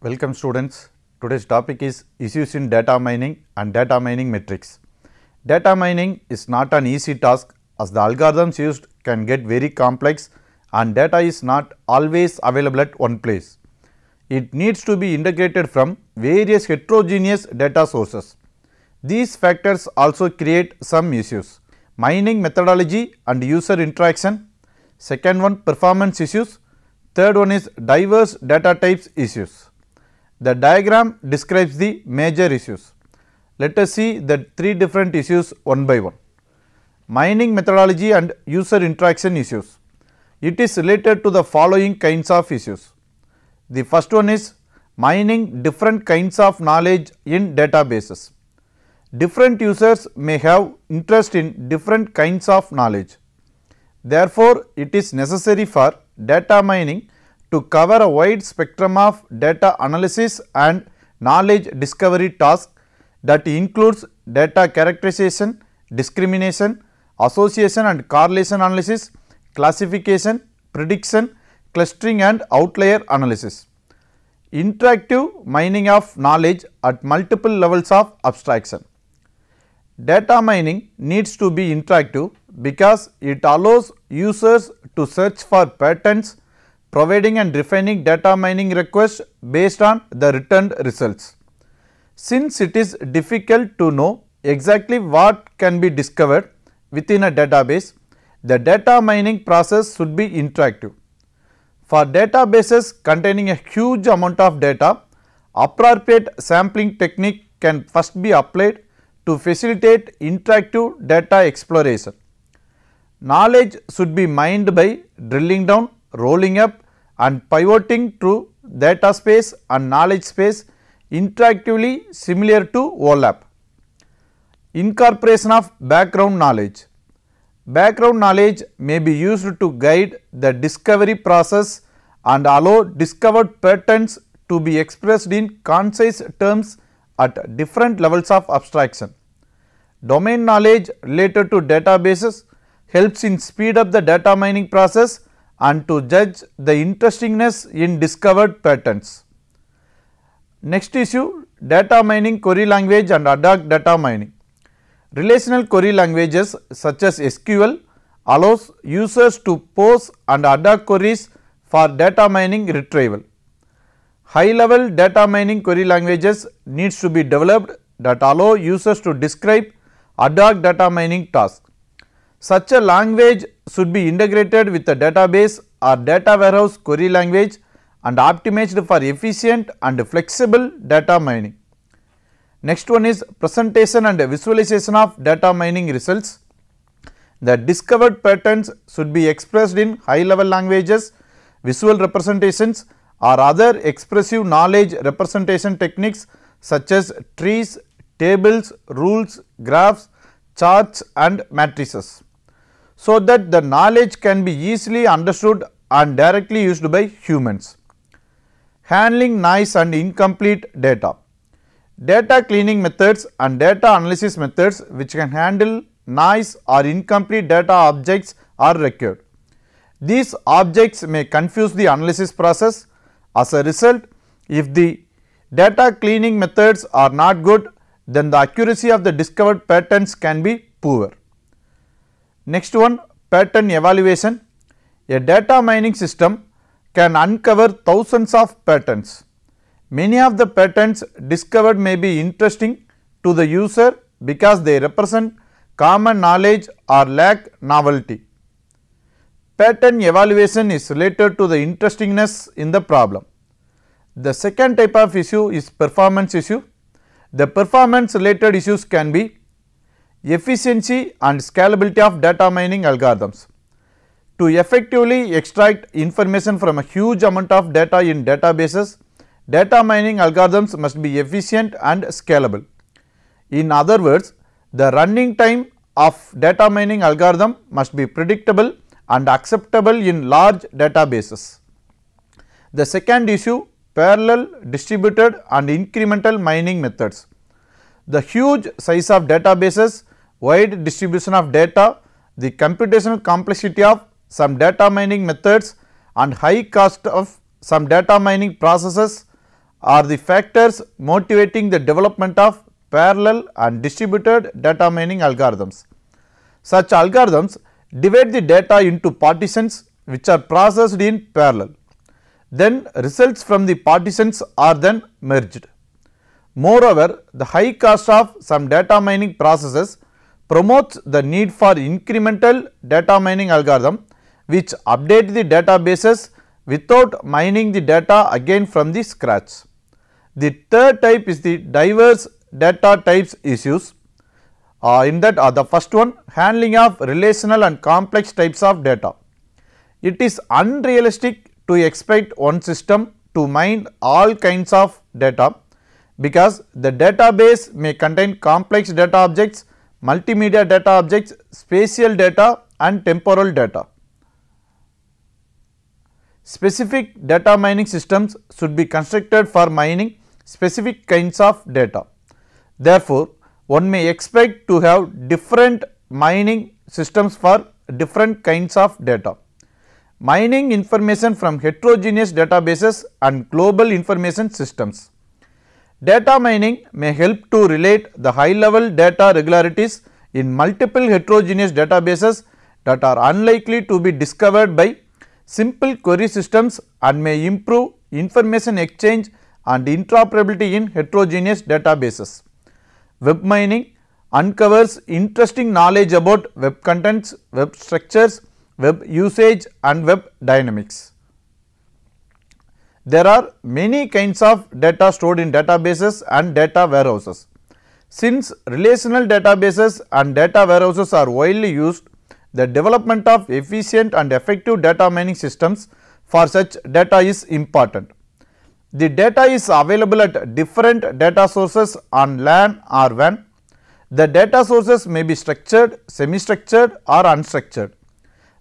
Welcome students. Today's topic is issues in data mining and data mining metrics. Data mining is not an easy task as the algorithms used can get very complex and data is not always available at one place. It needs to be integrated from various heterogeneous data sources. These factors also create some issues. Mining methodology and user interaction. Second one, performance issues. Third one is diverse data types issues. The diagram describes the major issues. Let us see the three different issues one by one. Mining methodology and user interaction issues. It is related to the following kinds of issues. The first one is mining different kinds of knowledge in databases. Different users may have interest in different kinds of knowledge. Therefore, it is necessary for data mining to cover a wide spectrum of data analysis and knowledge discovery tasks that includes data characterization, discrimination, association and correlation analysis, classification, prediction, clustering and outlier analysis. Interactive mining of knowledge at multiple levels of abstraction. Data mining needs to be interactive because it allows users to search for patterns, providing and refining data mining requests based on the returned results. Since it is difficult to know exactly what can be discovered within a database, the data mining process should be interactive. For databases containing a huge amount of data, appropriate sampling technique can first be applied to facilitate interactive data exploration. Knowledge should be mined by drilling down, rolling up and pivoting through data space and knowledge space interactively similar to OLAP. Incorporation of background knowledge. Background knowledge may be used to guide the discovery process and allow discovered patterns to be expressed in concise terms at different levels of abstraction. Domain knowledge related to databases helps in speed up the data mining process and to judge the interestingness in discovered patterns. Next issue, data mining query language and ad hoc data mining. Relational query languages such as SQL allows users to pose and ad hoc queries for data mining retrieval. High level data mining query languages needs to be developed that allow users to describe ad hoc data mining tasks. Such a language should be integrated with the database or data warehouse query language and optimized for efficient and flexible data mining. Next one is presentation and visualization of data mining results. The discovered patterns should be expressed in high level languages, visual representations or other expressive knowledge representation techniques such as trees, tables, rules, graphs, charts and matrices, so that the knowledge can be easily understood and directly used by humans. Handling noise and incomplete data. Data cleaning methods and data analysis methods which can handle noise or incomplete data objects are required. These objects may confuse the analysis process. As a result, if the data cleaning methods are not good, then the accuracy of the discovered patterns can be poor. Next one, pattern evaluation. A data mining system can uncover thousands of patterns. Many of the patterns discovered may be interesting to the user because they represent common knowledge or lack novelty. Pattern evaluation is related to the interestingness in the problem. The second type of issue is performance issue. The performance related issues can be efficiency and scalability of data mining algorithms. To effectively extract information from a huge amount of data in databases, data mining algorithms must be efficient and scalable. In other words, The running time of data mining algorithm must be predictable and acceptable in large databases. The second issue, parallel, distributed and incremental mining methods. The huge size of databases, wide distribution of data, the computational complexity of some data mining methods and high cost of some data mining processes are the factors motivating the development of parallel and distributed data mining algorithms. Such algorithms divide the data into partitions which are processed in parallel. Then results from the partitions are then merged. Moreover, the high cost of some data mining processes promotes the need for incremental data mining algorithm which update the databases without mining the data again from the scratch. The third type is the diverse data types issues. In that the first one, handling of relational and complex types of data. It is unrealistic to expect one system to mine all kinds of data because the database may contain complex data objects, multimedia data objects, spatial data and temporal data. Specific data mining systems should be constructed for mining specific kinds of data. Therefore, one may expect to have different mining systems for different kinds of data. Mining information from heterogeneous databases and global information systems. Data mining may help to relate the high level data regularities in multiple heterogeneous databases that are unlikely to be discovered by simple query systems and may improve information exchange and interoperability in heterogeneous databases. Web mining uncovers interesting knowledge about web contents, web structures, web usage and web dynamics. There are many kinds of data stored in databases and data warehouses. Since relational databases and data warehouses are widely used, the development of efficient and effective data mining systems for such data is important. The data is available at different data sources on LAN or WAN. The data sources may be structured, semi-structured or unstructured.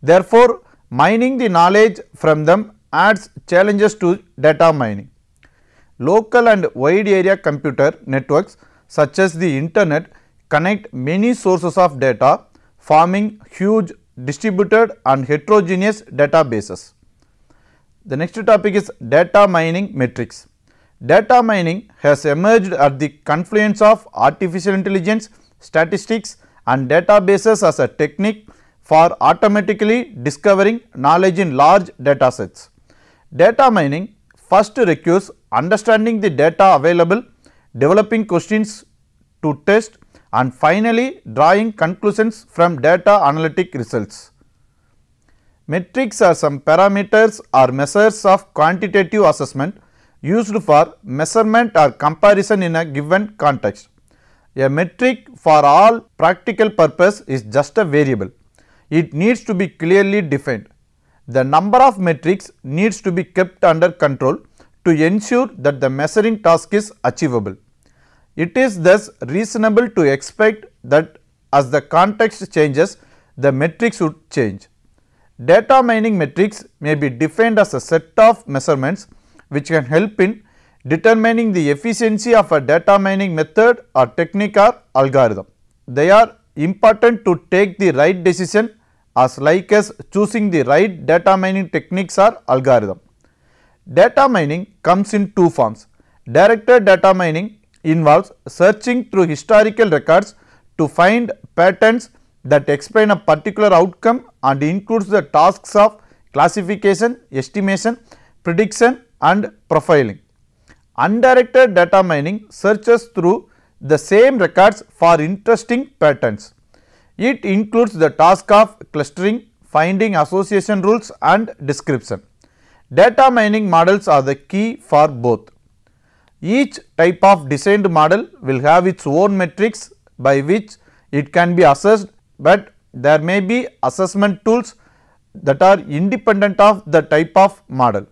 Therefore, mining the knowledge from them adds challenges to data mining. Local and wide area computer networks such as the internet connect many sources of data, forming huge distributed and heterogeneous databases. The next topic is data mining metrics. Data mining has emerged at the confluence of artificial intelligence, statistics and databases as a technique for automatically discovering knowledge in large data sets. Data mining first requires understanding the data available, developing questions to test and finally drawing conclusions from data analytic results. Metrics are some parameters or measures of quantitative assessment used for measurement or comparison in a given context. A metric for all practical purpose is just a variable. It needs to be clearly defined. The number of metrics needs to be kept under control to ensure that the measuring task is achievable. It is thus reasonable to expect that as the context changes, the metrics would change. Data mining metrics may be defined as a set of measurements which can help in determining the efficiency of a data mining method or technique or algorithm. They are important to take the right decision as like as choosing the right data mining techniques or algorithm. Data mining comes in two forms. Directed data mining involves searching through historical records to find patterns that explain a particular outcome and includes the tasks of classification, estimation, prediction and profiling. Undirected data mining searches through the same records for interesting patterns. It includes the task of clustering, finding association rules and description. Data mining models are the key for both. Each type of designed model will have its own metrics by which it can be assessed, but there may be assessment tools that are independent of the type of model.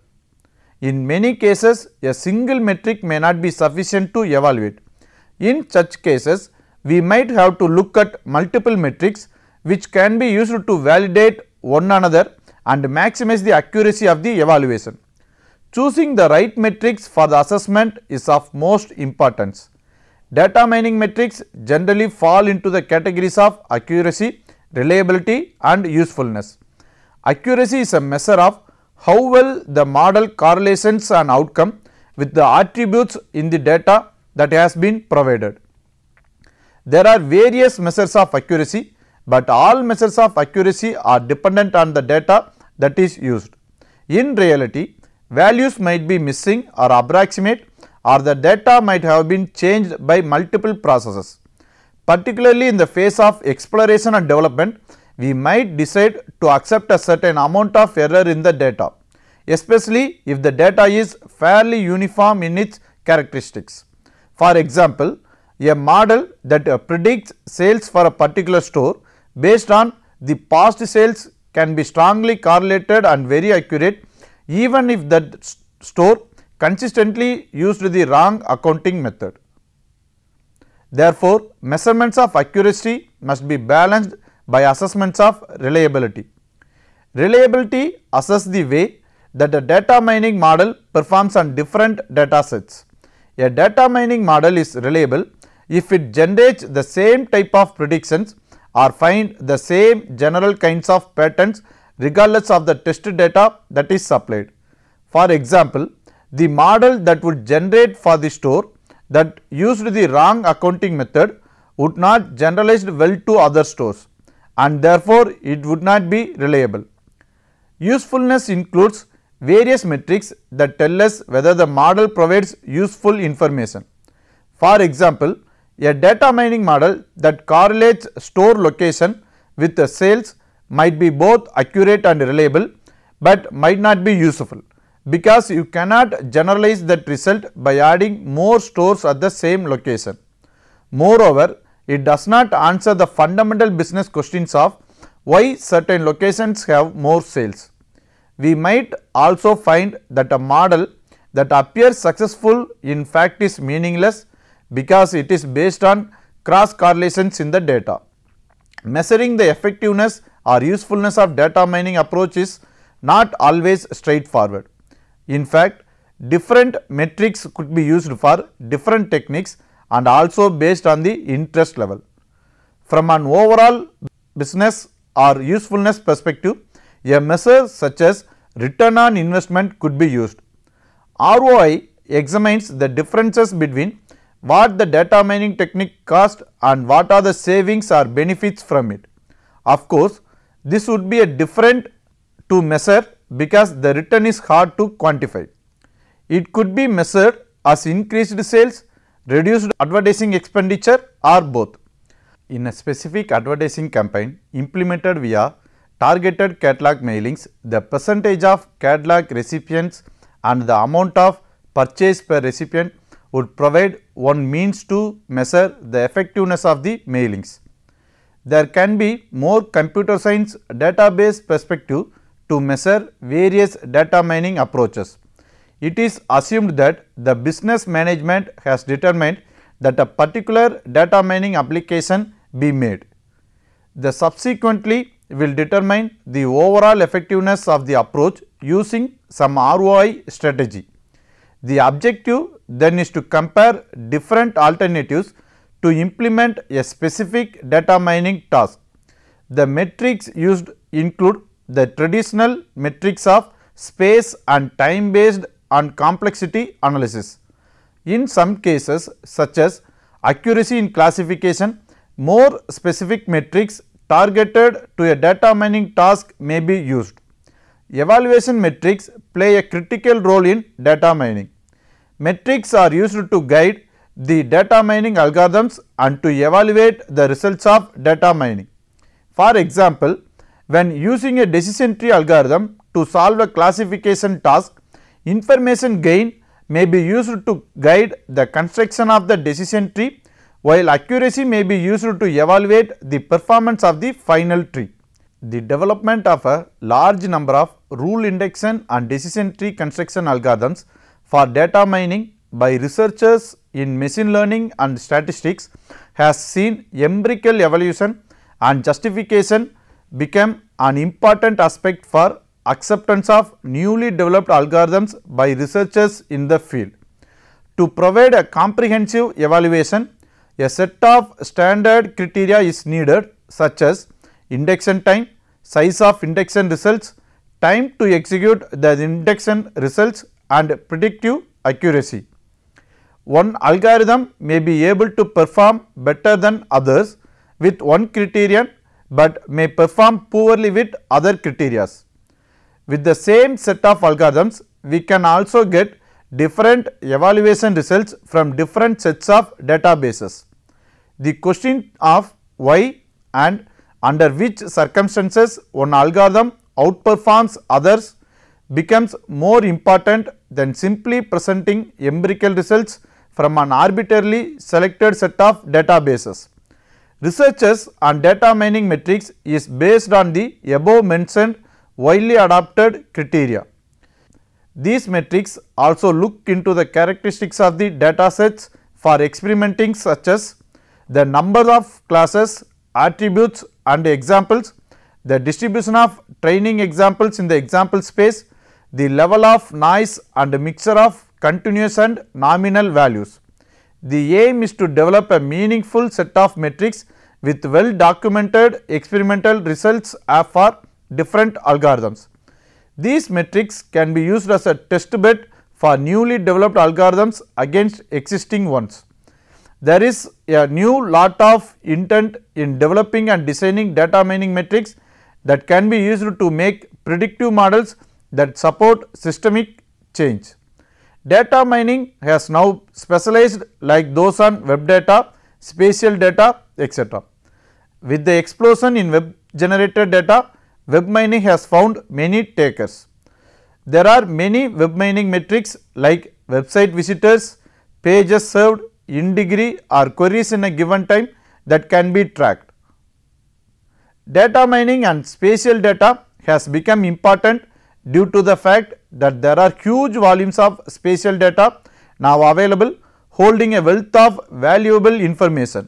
In many cases, a single metric may not be sufficient to evaluate. In such cases, we might have to look at multiple metrics which can be used to validate one another and maximize the accuracy of the evaluation. Choosing the right metrics for the assessment is of most importance. Data mining metrics generally fall into the categories of accuracy, reliability and usefulness. Accuracy is a measure of how well the model correlations an outcome with the attributes in the data that has been provided. There are various measures of accuracy, but all measures of accuracy are dependent on the data that is used. In reality, values might be missing or approximate, or the data might have been changed by multiple processes. Particularly in the phase of exploration and development, we might decide to accept a certain amount of error in the data, especially if the data is fairly uniform in its characteristics. For example, a model that predicts sales for a particular store based on the past sales can be strongly correlated and very accurate even if that store consistently used the wrong accounting method. Therefore, measurements of accuracy must be balanced by assessments of reliability. Reliability assesses the way that a data mining model performs on different data sets. A data mining model is reliable if it generates the same type of predictions or find the same general kinds of patterns regardless of the test data that is supplied. For example, the model that would generate for the store that used the wrong accounting method would not generalize well to other stores, and therefore it would not be reliable. Usefulness includes various metrics that tell us whether the model provides useful information. For example, a data mining model that correlates store location with the sales might be both accurate and reliable, but might not be useful, because you cannot generalize that result by adding more stores at the same location. Moreover, it does not answer the fundamental business questions of why certain locations have more sales. We might also find that a model that appears successful in fact is meaningless because it is based on cross correlations in the data. Measuring the effectiveness or usefulness of data mining approach is not always straightforward. In fact, different metrics could be used for different techniques and also based on the interest level. From an overall business or usefulness perspective, a measure such as return on investment could be used. ROI examines the differences between what the data mining technique cost and what are the savings or benefits from it. Of course, this would be a different to measure because the return is hard to quantify. It could be measured as increased sales, reduced advertising expenditure, or both. In a specific advertising campaign implemented via targeted catalog mailings, the percentage of catalog recipients and the amount of purchase per recipient would provide one means to measure the effectiveness of the mailings. There can be more computer science database perspective to measure various data mining approaches. It is assumed that the business management has determined that a particular data mining application be made. They subsequently will determine the overall effectiveness of the approach using some ROI strategy. The objective then is to compare different alternatives to implement a specific data mining task. The metrics used include the traditional metrics of space and time based on complexity analysis. In some cases such as accuracy in classification, more specific metrics targeted to a data mining task may be used. Evaluation metrics play a critical role in data mining. Metrics are used to guide the data mining algorithms and to evaluate the results of data mining. For example, when using a decision tree algorithm to solve a classification task, information gain may be used to guide the construction of the decision tree, while accuracy may be used to evaluate the performance of the final tree. The development of a large number of rule indection and decision tree construction algorithms for data mining by researchers in machine learning and statistics has seen empirical evaluation and justification become an important aspect for acceptance of newly developed algorithms by researchers in the field. To provide a comprehensive evaluation, a set of standard criteria is needed, such as indection time, size of indection results, time to execute the indection results, and predictive accuracy. One algorithm may be able to perform better than others with one criterion, but may perform poorly with other criteria. With the same set of algorithms, we can also get different evaluation results from different sets of databases. The question of why and under which circumstances one algorithm outperforms others becomes more important than simply presenting empirical results from an arbitrarily selected set of databases. Researches on data mining metrics is based on the above mentioned widely adopted criteria. These metrics also look into the characteristics of the data sets for experimenting, such as the number of classes, attributes and examples, the distribution of training examples in the example space, the level of noise and mixture of continuous and nominal values. The aim is to develop a meaningful set of metrics with well documented experimental results for different algorithms. These metrics can be used as a test bed for newly developed algorithms against existing ones. There is a new lot of intent in developing and designing data mining metrics that can be used to make predictive models that support systemic change. Data mining has now specialized like those on web data, spatial data, etc. With the explosion in web generated data, web mining has found many takers. There are many web mining metrics like website visitors, pages served, in degree or queries in a given time that can be tracked. Data mining and spatial data has become important due to the fact that there are huge volumes of spatial data now available holding a wealth of valuable information.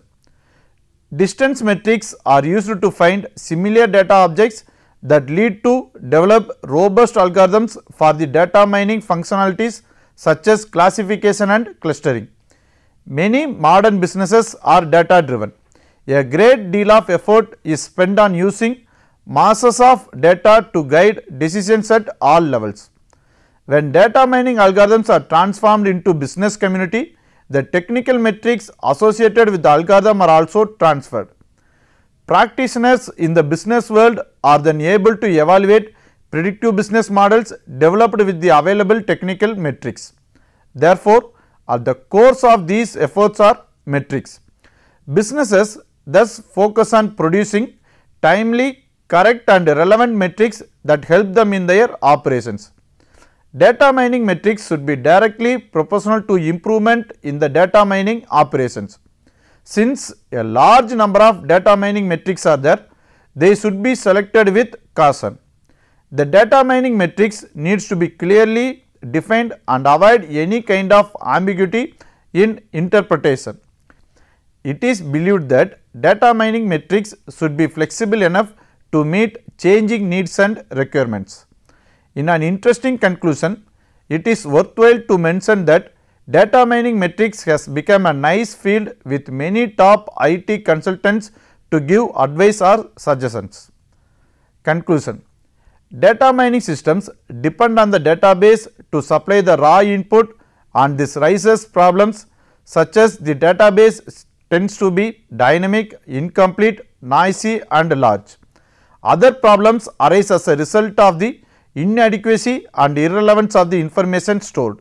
Distance metrics are used to find similar data objects that lead to develop robust algorithms for the data mining functionalities such as classification and clustering. Many modern businesses are data driven. A great deal of effort is spent on using masses of data to guide decisions at all levels. When data mining algorithms are transformed into business community, the technical metrics associated with the algorithm are also transferred. Practitioners in the business world are then able to evaluate predictive business models developed with the available technical metrics. Therefore, at the core of these efforts are metrics. Businesses thus focus on producing timely, correct and relevant metrics that help them in their operations. Data mining metrics should be directly proportional to improvement in the data mining operations. Since a large number of data mining metrics are there, they should be selected with caution. The data mining metrics needs to be clearly defined and avoid any kind of ambiguity in interpretation. It is believed that data mining metrics should be flexible enough to meet changing needs and requirements. In an interesting conclusion, it is worthwhile to mention that data mining metrics has become a nice field with many top IT consultants to give advice or suggestions. Conclusion: data mining systems depend on the database to supply the raw input, and this raises problems such as the database tends to be dynamic, incomplete, noisy and large. Other problems arise as a result of the inadequacy and irrelevance of the information stored.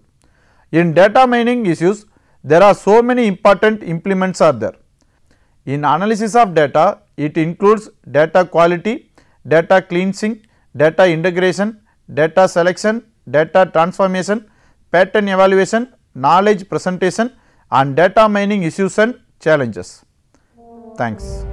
In data mining issues, there are so many important implements are there. In analysis of data, it includes data quality, data cleansing, data integration, data selection, data transformation, pattern evaluation, knowledge presentation and data mining issues and challenges. Thanks.